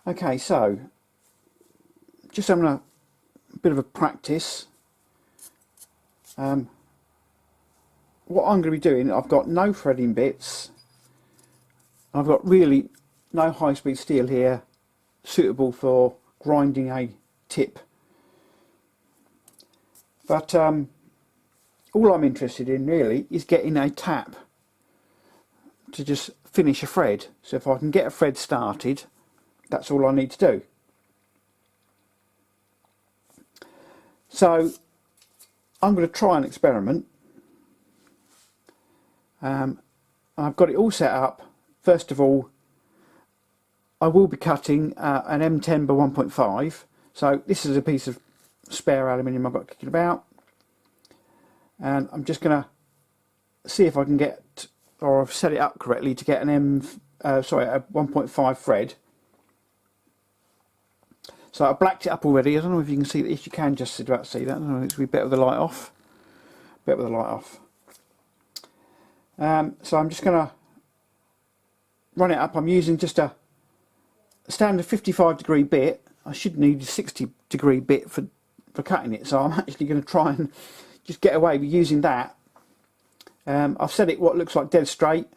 Okay, so just having a bit of a practice. What I'm going to be doing, I've got no threading bits. I've got really no high-speed steel here suitable for grinding a tip. But all I'm interested in really is getting a tap to just finish a thread. So if I can get a thread started, that's all I need to do. So I'm going to try an experiment. I've got it all set up. First of all, I will be cutting an M10 by 1.5. So this is a piece of spare aluminium I've got kicking about, and I'm just going to see if I can get, or I've set it up correctly to get an a 1.5 thread. So I blacked it up already. I don't know if you can see that. If you can just about see that, I don't know, it's a bit with the light off. Bit with the light off. So I'm just going to run it up. I'm using just a standard 55-degree bit. I should need a 60-degree bit for cutting it, so I'm actually going to try and just get away with using that. I've set it what looks like dead straight,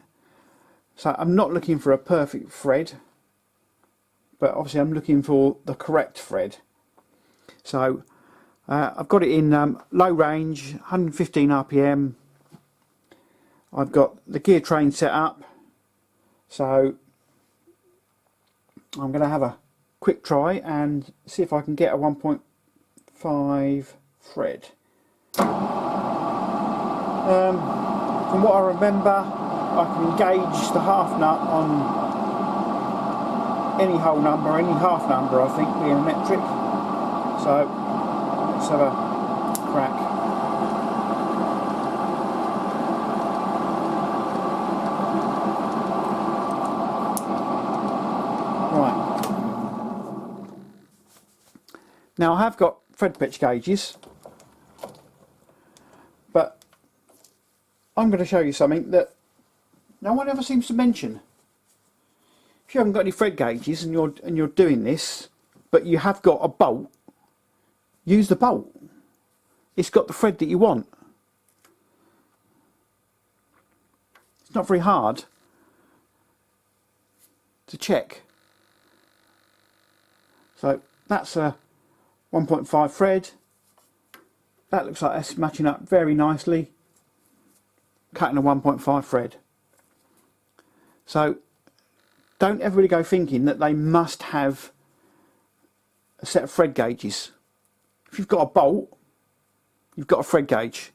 so I'm not looking for a perfect thread, but obviously I'm looking for the correct thread. So I've got it in low range, 115 RPM. I've got the gear train set up, so I'm going to have a quick try and see if I can get a 1.5 thread. From what I remember, I can gauge the half nut on any whole number, any half number I think being a metric. So let's have a crack. Right. Now I have got thread pitch gauges, but I'm going to show you something that no one ever seems to mention. If you haven't got any thread gauges and you're doing this, but you have got a bolt, use the bolt. It's got the thread that you want. It's not very hard to check. So that's a 1.5 thread. That looks like that's matching up very nicely. Cutting a 1.5 thread. So don't everybody go thinking that they must have a set of thread gauges. If you've got a bolt, you've got a thread gauge.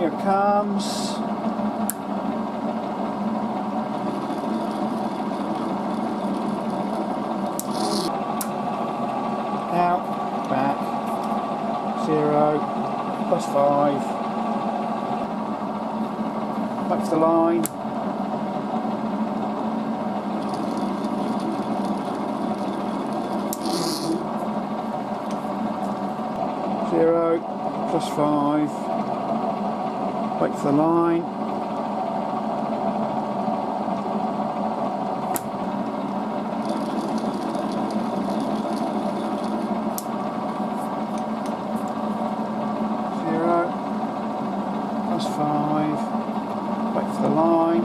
Here it comes. Out, back, 0, +5, back to the line, 0, +5, back to the line, 0, +5, back to the line,